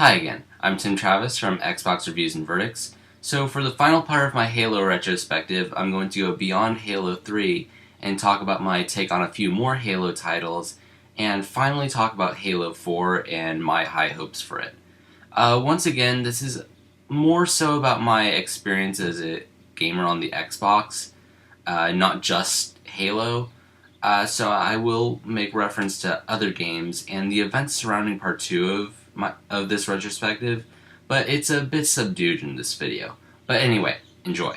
Hi again, I'm Tim Travis from Xbox Reviews and Verdicts. So for the final part of my Halo retrospective, I'm going to go beyond Halo 3 and talk about my take on a few more Halo titles, and finally talk about Halo 4 and my high hopes for it. Once again, this is more so about my experience as a gamer on the Xbox, not just Halo. So I will make reference to other games and the events surrounding Part 2 of this retrospective, but it's a bit subdued in this video. But anyway, enjoy.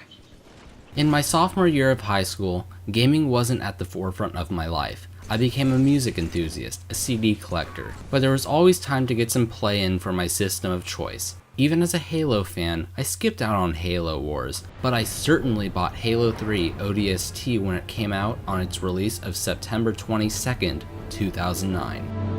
In my sophomore year of high school, gaming wasn't at the forefront of my life. I became a music enthusiast, a CD collector, but there was always time to get some play in for my system of choice. Even as a Halo fan, I skipped out on Halo Wars, but I certainly bought Halo 3 ODST when it came out on its release of September 22nd, 2009.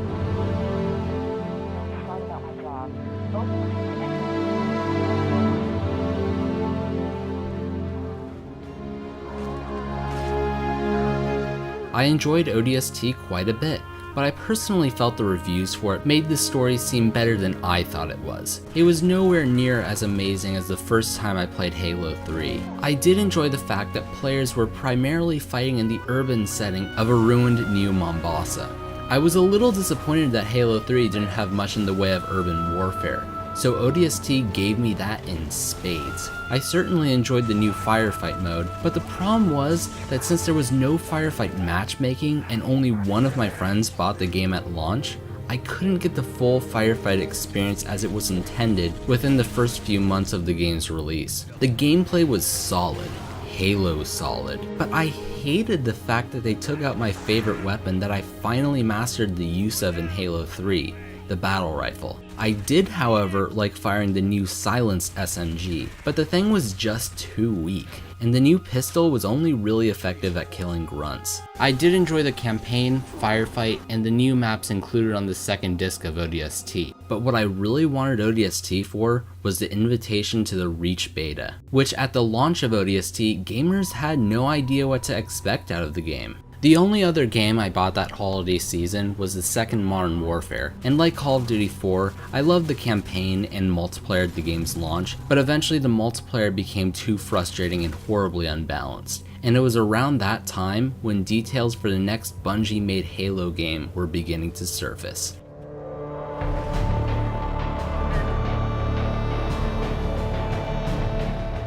I enjoyed ODST quite a bit, but I personally felt the reviews for it made the story seem better than I thought it was. It was nowhere near as amazing as the first time I played Halo 3. I did enjoy the fact that players were primarily fighting in the urban setting of a ruined New Mombasa. I was a little disappointed that Halo 3 didn't have much in the way of urban warfare, so ODST gave me that in spades. I certainly enjoyed the new firefight mode, but the problem was that since there was no firefight matchmaking and only one of my friends bought the game at launch, I couldn't get the full firefight experience as it was intended within the first few months of the game's release. The gameplay was solid, Halo solid, but I hated the fact that they took out my favorite weapon that I finally mastered the use of in Halo 3. The battle rifle. I did, however, like firing the new silenced SMG, but the thing was just too weak, and the new pistol was only really effective at killing grunts. I did enjoy the campaign, firefight, and the new maps included on the second disc of ODST, but what I really wanted ODST for was the invitation to the Reach beta, which at the launch of ODST, gamers had no idea what to expect out of the game. The only other game I bought that holiday season was the second Modern Warfare, and like Call of Duty 4, I loved the campaign and multiplayer at the game's launch, but eventually the multiplayer became too frustrating and horribly unbalanced. And it was around that time when details for the next Bungie-made Halo game were beginning to surface.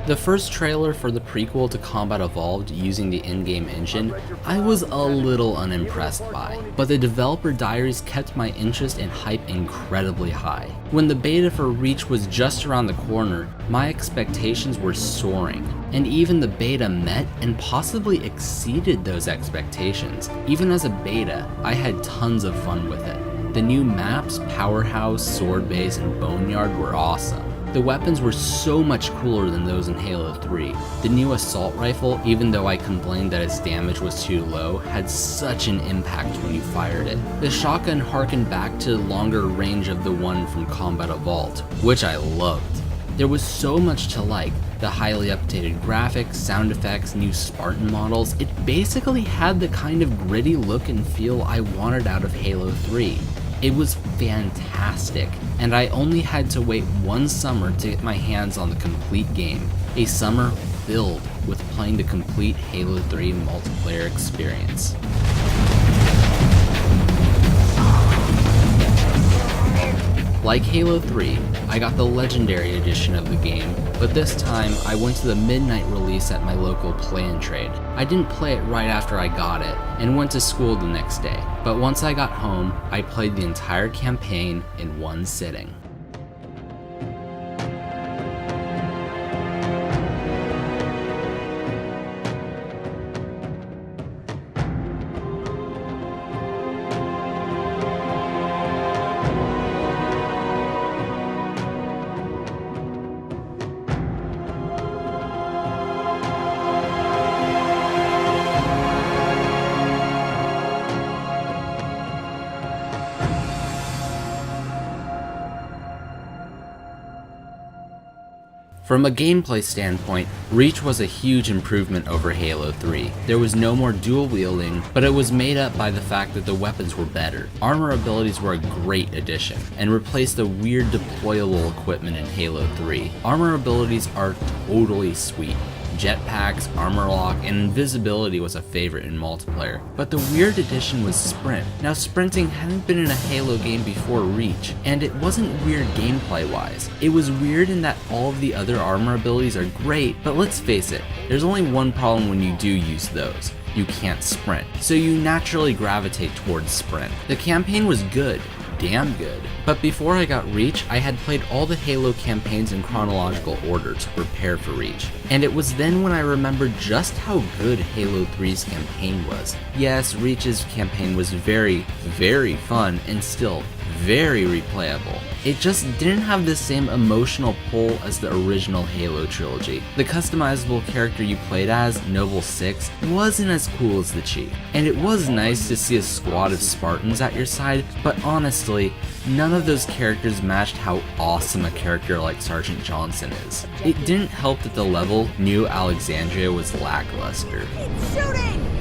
The first trailer for the prequel to Combat Evolved using the in-game engine, I was a little unimpressed by, but the developer diaries kept my interest and hype incredibly high. When the beta for Reach was just around the corner, my expectations were soaring, and even the beta met and possibly exceeded those expectations. Even as a beta, I had tons of fun with it. The new maps, Powerhouse, Sword Base, and Boneyard were awesome. The weapons were so much cooler than those in Halo 3. The new assault rifle, even though I complained that its damage was too low, had such an impact when you fired it. The shotgun harkened back to the longer range of the one from Combat Evolved, which I loved. There was so much to like. The highly updated graphics, sound effects, new Spartan models. It basically had the kind of gritty look and feel I wanted out of Halo 3. It was fantastic, and I only had to wait one summer to get my hands on the complete game. A summer filled with playing the complete Halo 3 multiplayer experience. Like Halo 3, I got the Legendary Edition of the game, but this time I went to the midnight release at my local Play and Trade. I didn't play it right after I got it, and went to school the next day, but once I got home, I played the entire campaign in one sitting. From a gameplay standpoint, Reach was a huge improvement over Halo 3. There was no more dual wielding, but it was made up by the fact that the weapons were better. Armor abilities were a great addition, and replaced the weird deployable equipment in Halo 3. Armor abilities are totally sweet. Jetpacks, armor lock, and invisibility was a favorite in multiplayer. But the weird addition was sprint. Now sprinting hadn't been in a Halo game before Reach, and it wasn't weird gameplay wise. It was weird in that all of the other armor abilities are great, but let's face it, there's only one problem when you do use those. You can't sprint, so you naturally gravitate towards sprint. The campaign was good, damn good. But before I got Reach, I had played all the Halo campaigns in chronological order to prepare for Reach. And it was then when I remembered just how good Halo 3's campaign was. Yes, Reach's campaign was very, very fun and still very replayable. It just didn't have the same emotional pull as the original Halo trilogy. The customizable character you played as, Noble 6, wasn't as cool as the Chief. And it was nice to see a squad of Spartans at your side, but honestly, none of those characters matched how awesome a character like Sergeant Johnson is. It didn't help that the level, New Alexandria, was lackluster. Keep shooting!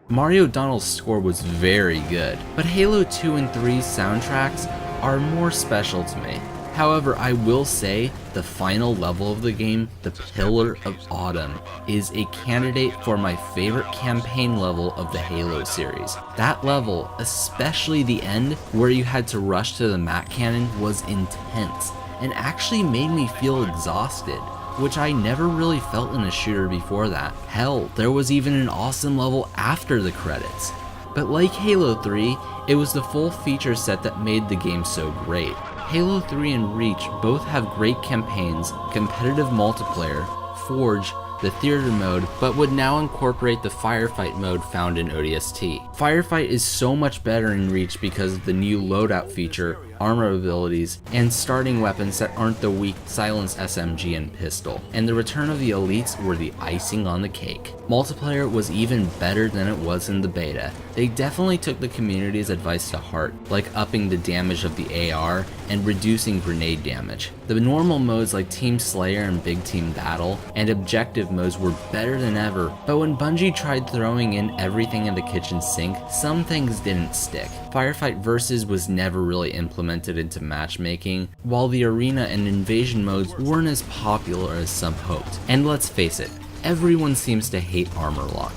Mario O'Donnell's score was very good, but Halo 2 and 3's soundtracks are more special to me. However, I will say the final level of the game, the Pillar of Autumn, is a candidate for my favorite campaign level of the Halo series. That level, especially the end where you had to rush to the Mat Cannon, was intense and actually made me feel exhausted, which I never really felt in a shooter before that. Hell, there was even an awesome level after the credits. But like Halo 3, it was the full feature set that made the game so great. Halo 3 and Reach both have great campaigns, competitive multiplayer, Forge, the theater mode, but would now incorporate the firefight mode found in ODST. Firefight is so much better in Reach because of the new loadout feature, armor abilities, and starting weapons that aren't the weak silenced SMG and pistol. And the return of the elites were the icing on the cake. Multiplayer was even better than it was in the beta. They definitely took the community's advice to heart, like upping the damage of the AR and reducing grenade damage. The normal modes like Team Slayer and Big Team Battle and objective modes were better than ever, but when Bungie tried throwing in everything in the kitchen sink, some things didn't stick. Firefight Versus was never really implemented into matchmaking, while the arena and invasion modes weren't as popular as some hoped. And let's face it, everyone seems to hate armor lock.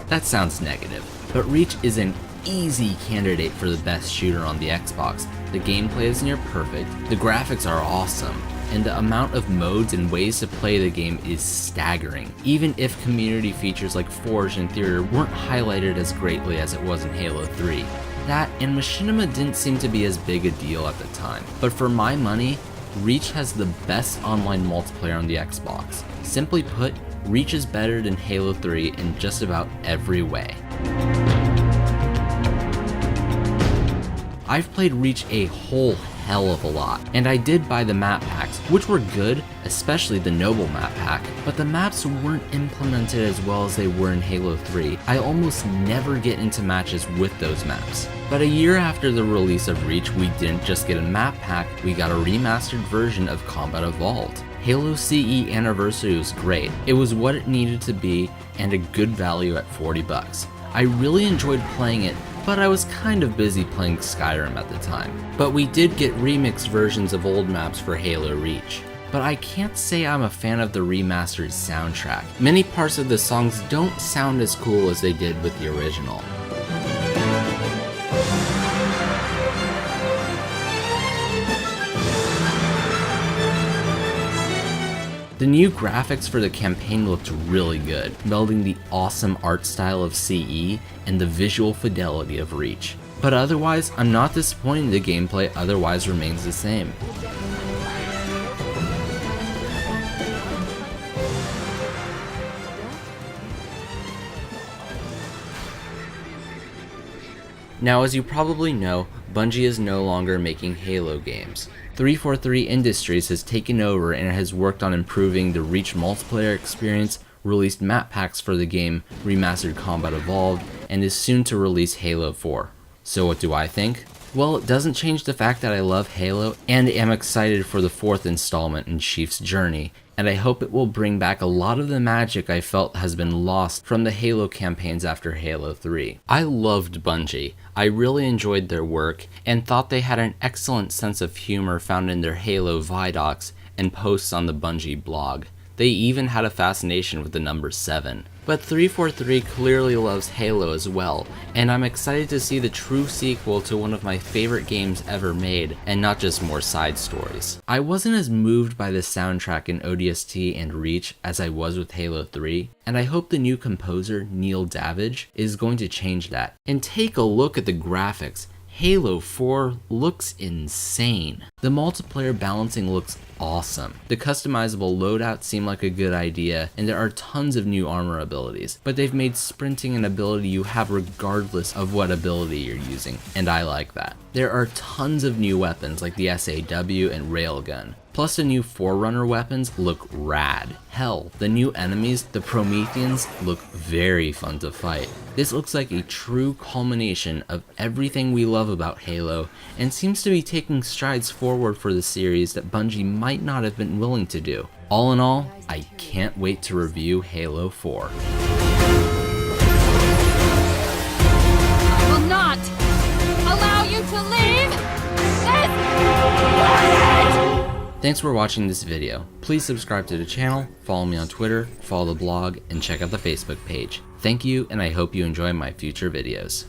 That sounds negative, but Reach is an easy candidate for the best shooter on the Xbox. The gameplay is near perfect, the graphics are awesome, and the amount of modes and ways to play the game is staggering, even if community features like Forge and Theater weren't highlighted as greatly as it was in Halo 3. That and Machinima didn't seem to be as big a deal at the time, but for my money, Reach has the best online multiplayer on the Xbox. Simply put, Reach is better than Halo 3 in just about every way. I've played Reach a whole hell of a lot, and I did buy the map packs, which were good, especially the Noble map pack, but the maps weren't implemented as well as they were in Halo 3. I almost never get into matches with those maps. But a year after the release of Reach, we didn't just get a map pack, we got a remastered version of Combat Evolved. Halo CE Anniversary was great. It was what it needed to be and a good value at $40. I really enjoyed playing it, but I was kind of busy playing Skyrim at the time. But we did get remixed versions of old maps for Halo Reach. But I can't say I'm a fan of the remastered soundtrack. Many parts of the songs don't sound as cool as they did with the original. The new graphics for the campaign looked really good, melding the awesome art style of CE and the visual fidelity of Reach. But otherwise, I'm not disappointed the gameplay otherwise remains the same. Now, as you probably know, Bungie is no longer making Halo games. 343 Industries has taken over and has worked on improving the Reach multiplayer experience, released map packs for the game, remastered Combat Evolved, and is soon to release Halo 4. So what do I think? Well, it doesn't change the fact that I love Halo and am excited for the 4th installment in Chief's journey, and I hope it will bring back a lot of the magic I felt has been lost from the Halo campaigns after Halo 3. I loved Bungie. I really enjoyed their work and thought they had an excellent sense of humor found in their Halo Vidocs and posts on the Bungie blog. They even had a fascination with the number 7. But 343 clearly loves Halo as well, and I'm excited to see the true sequel to one of my favorite games ever made, and not just more side stories. I wasn't as moved by the soundtrack in ODST and Reach as I was with Halo 3, and I hope the new composer, Neil Davidge, is going to change that. And take a look at the graphics. Halo 4 looks insane. The multiplayer balancing looks awesome. The customizable loadouts seem like a good idea, and there are tons of new armor abilities, but they've made sprinting an ability you have regardless of what ability you're using, and I like that. There are tons of new weapons like the SAW and Railgun. Plus the new Forerunner weapons look rad. Hell, the new enemies, the Prometheans, look very fun to fight. This looks like a true culmination of everything we love about Halo, and seems to be taking strides forward for the series that Bungie might not have been willing to do. All in all, I can't wait to review Halo 4. I will not allow you to leave this planet! Thanks for watching this video. Please subscribe to the channel, follow me on Twitter, follow the blog, and check out the Facebook page. Thank you, and I hope you enjoy my future videos.